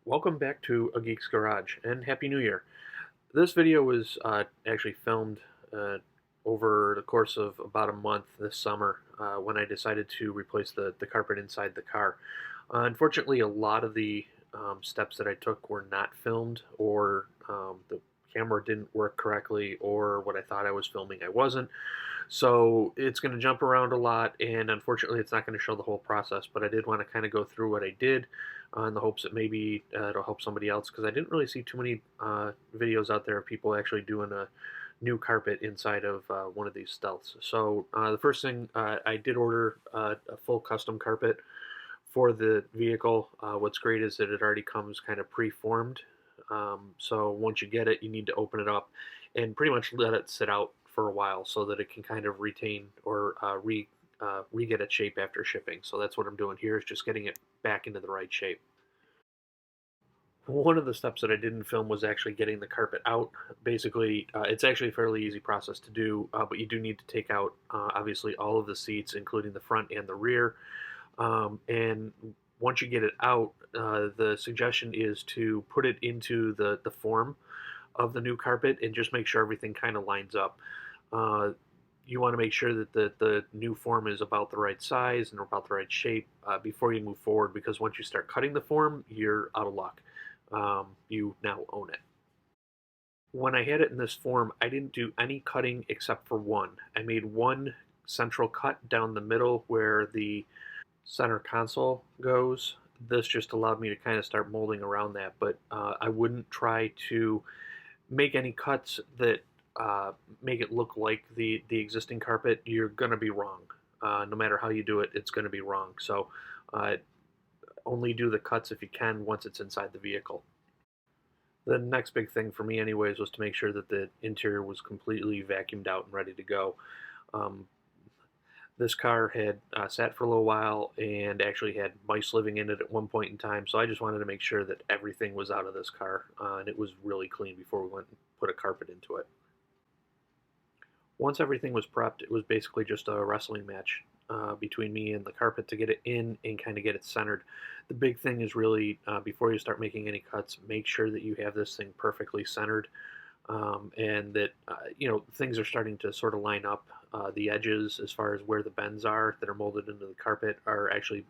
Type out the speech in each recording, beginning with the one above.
Welcome back to A Geek's Garage, and Happy New Year. This video was actually filmed over the course of about a month this summer when I decided to replace the carpet inside the car. Unfortunately, a lot of the steps that I took were not filmed, or the camera didn't work correctly, or what I thought I was filming I wasn't. So it's going to jump around a lot, and unfortunately it's not going to show the whole process, but I did want to kind of go through what I did in the hopes that maybe it'll help somebody else, because I didn't really see too many videos out there of people actually doing a new carpet inside of one of these stealths. So the first thing, I did order a full custom carpet for the vehicle. What's great is that it already comes kind of pre-formed. So once you get it, you need to open it up and pretty much let it sit out for a while so that it can kind of retain or re-get its shape after shipping. So that's what I'm doing here, is just getting it back into the right shape. One of the steps that I didn't film was actually getting the carpet out. Basically, it's actually a fairly easy process to do, but you do need to take out, obviously, all of the seats, including the front and the rear. And once you get it out, the suggestion is to put it into the form of the new carpet and just make sure everything kind of lines up. You want to make sure that the new form is about the right size and about the right shape before you move forward, because once you start cutting the form, you're out of luck. You now own it. When I had it in this form, I didn't do any cutting except for one. I made one central cut down the middle where the center console goes. This just allowed me to kind of start molding around that, but I wouldn't try to make any cuts that make it look like the existing carpet. You're going to be wrong. No matter how you do it, it's going to be wrong. So only do the cuts if you can once it's inside the vehicle. The next big thing for me anyways was to make sure that the interior was completely vacuumed out and ready to go. This car had sat for a little while and actually had mice living in it at one point in time, so I just wanted to make sure that everything was out of this car and it was really clean before we went and put a carpet into it. Once everything was prepped, it was basically just a wrestling match between me and the carpet to get it in and kind of get it centered. The big thing is really, before you start making any cuts, make sure that you have this thing perfectly centered and that things are starting to sort of line up. The edges, as far as where the bends are that are molded into the carpet, are actually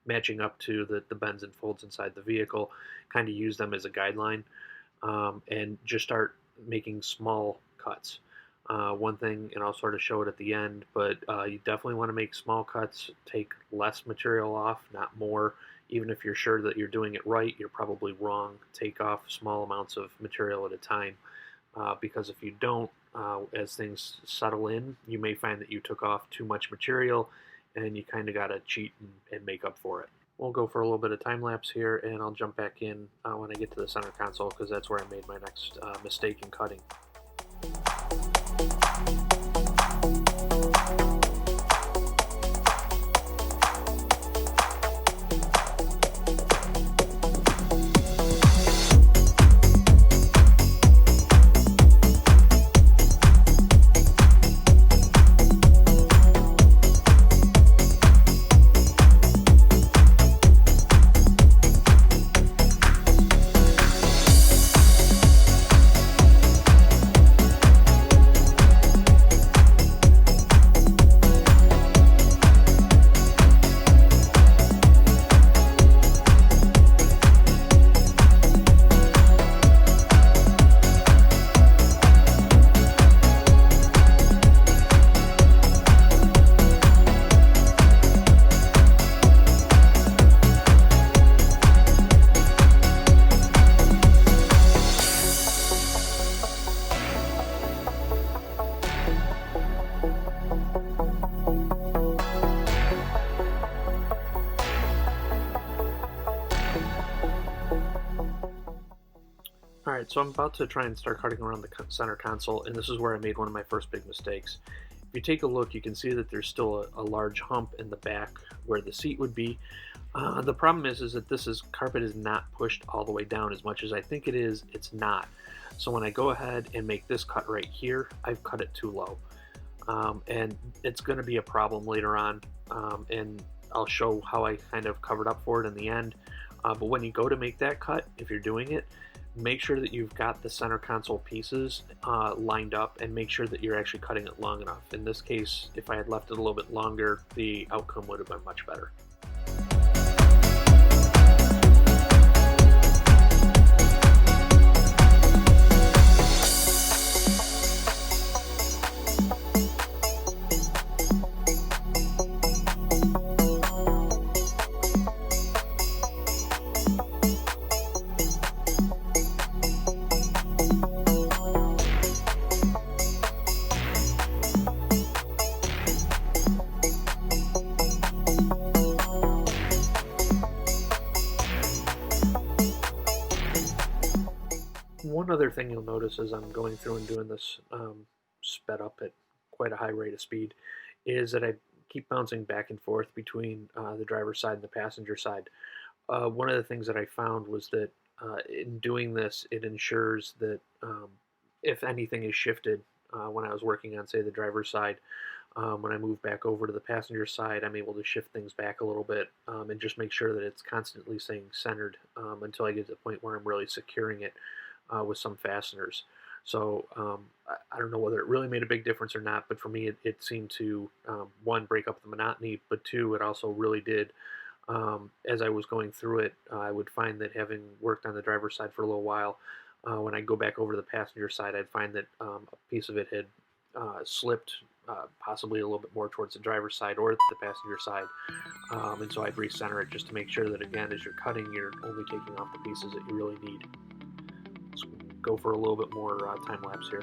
matching up to the bends and folds inside the vehicle. Kind of use them as a guideline and just start making small cuts. One thing, and I'll sort of show it at the end, but you definitely want to make small cuts. Take less material off, not more. Even if you're sure that you're doing it right, you're probably wrong. Take off small amounts of material at a time, because if you don't, as things settle in, you may find that you took off too much material and you kind of got to cheat and make up for it. We'll go for a little bit of time lapse here, and I'll jump back in when I get to the center console, because that's where I made my next mistake in cutting. Alright, so I'm about to try and start cutting around the center console, and this is where I made one of my first big mistakes. If you take a look, you can see that there's still a large hump in the back where the seat would be. The problem is that this carpet is not pushed all the way down as much as I think it is. It's not. So when I go ahead and make this cut right here, I've cut it too low. And it's going to be a problem later on, and I'll show how I kind of covered up for it in the end. But when you go to make that cut, if you're doing it, make sure that you've got the center console pieces lined up, and make sure that you're actually cutting it long enough. In this case, if I had left it a little bit longer, the outcome would have been much better. One other thing you'll notice as I'm going through and doing this sped up at quite a high rate of speed is that I keep bouncing back and forth between the driver's side and the passenger side. One of the things that I found was that in doing this, it ensures that if anything is shifted when I was working on, say, the driver's side, when I move back over to the passenger side, I'm able to shift things back a little bit and just make sure that it's constantly staying centered until I get to the point where I'm really securing it with some fasteners. So I don't know whether it really made a big difference or not, but for me it seemed to, one, break up the monotony, but two, it also really did. As I was going through it, I would find that having worked on the driver's side for a little while, when I go back over to the passenger side, I'd find that a piece of it had slipped possibly a little bit more towards the driver's side or the passenger side, and so I'd recenter it just to make sure that, again, as you're cutting, you're only taking off the pieces that you really need. Let's go for a little bit more time lapse here.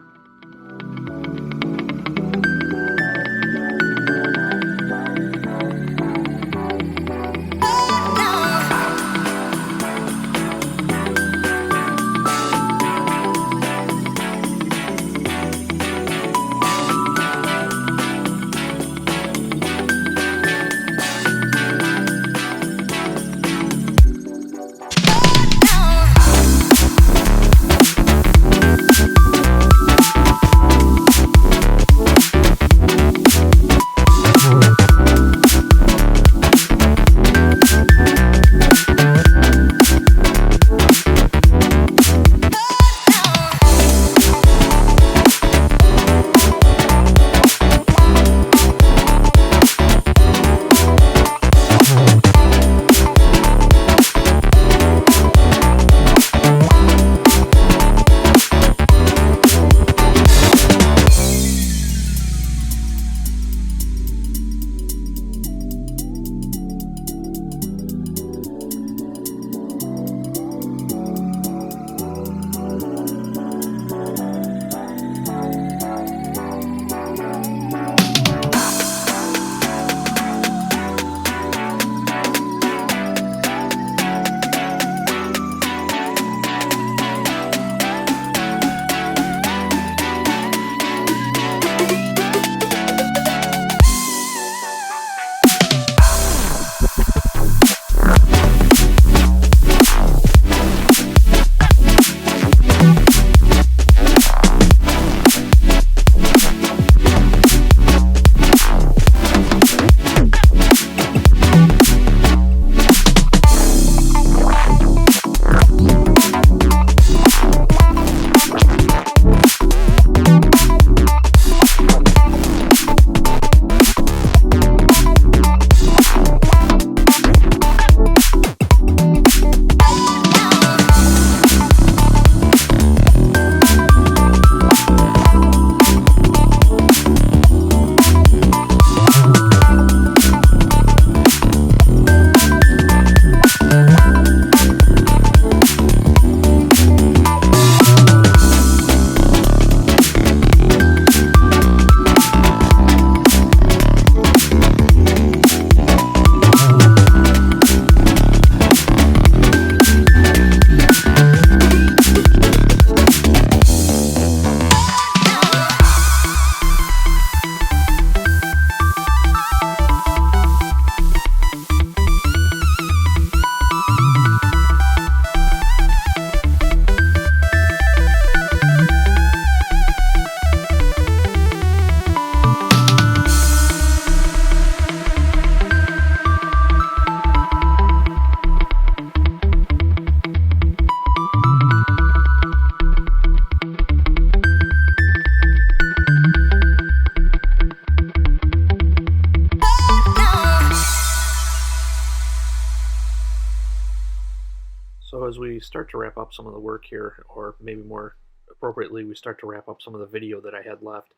So as we start to wrap up some of the work here, or maybe more appropriately, we start to wrap up some of the video that I had left,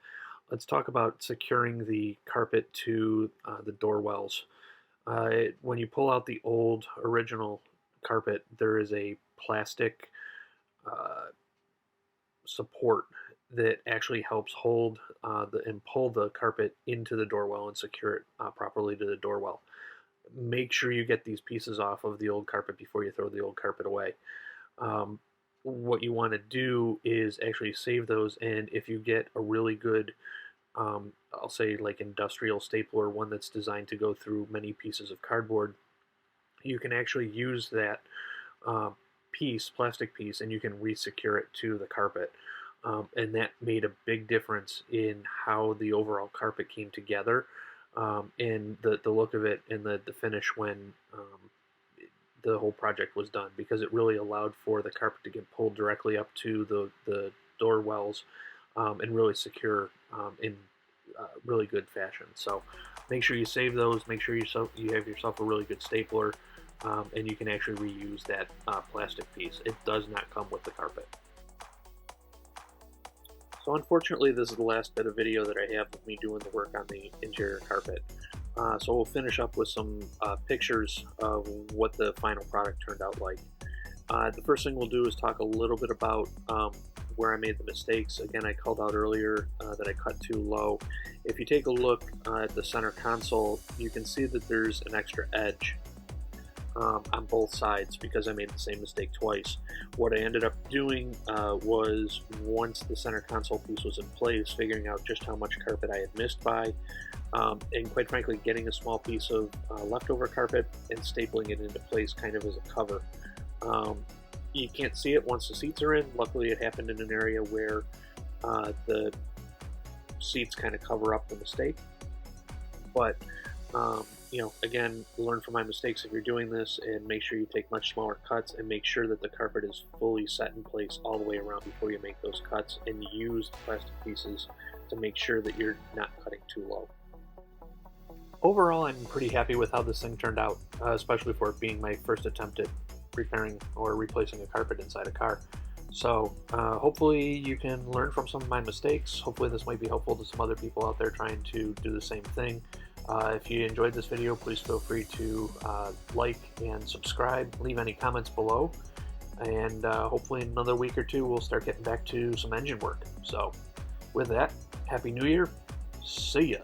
let's talk about securing the carpet to the door wells. When you pull out the old original carpet, there is a plastic uh, support that actually helps hold and pull the carpet into the door well and secure it properly to the door well. Make sure you get these pieces off of the old carpet before you throw the old carpet away. Um, what you want to do is actually save those, and if you get a really good, I'll say like industrial stapler, one that's designed to go through many pieces of cardboard, you can actually use that uh, plastic piece, and you can re-secure it to the carpet. And that made a big difference in how the overall carpet came together, and the look of it and the finish when the whole project was done, because it really allowed for the carpet to get pulled directly up to the door wells, and really secure in really good fashion. So make sure you save those, make sure you have yourself a really good stapler, and you can actually reuse that plastic piece. It does not come with the carpet. So unfortunately, this is the last bit of video that I have of me doing the work on the interior carpet. So we'll finish up with some pictures of what the final product turned out like. The first thing we'll do is talk a little bit about where I made the mistakes. Again, I called out earlier that I cut too low. If you take a look at the center console, you can see that there's an extra edge on both sides because I made the same mistake twice. What I ended up doing was, once the center console piece was in place, figuring out just how much carpet I had missed by, and quite frankly getting a small piece of leftover carpet and stapling it into place kind of as a cover. You can't see it once the seats are in. Luckily it happened in an area where the seats kind of cover up the mistake, but again, learn from my mistakes if you're doing this, and make sure you take much smaller cuts, and make sure that the carpet is fully set in place all the way around before you make those cuts, and use the plastic pieces to make sure that you're not cutting too low. Overall, I'm pretty happy with how this thing turned out, especially for it being my first attempt at repairing or replacing a carpet inside a car. So hopefully you can learn from some of my mistakes. Hopefully this might be helpful to some other people out there trying to do the same thing. If you enjoyed this video, please feel free to like and subscribe, leave any comments below, and hopefully in another week or two we'll start getting back to some engine work. So with that, Happy New Year, see ya!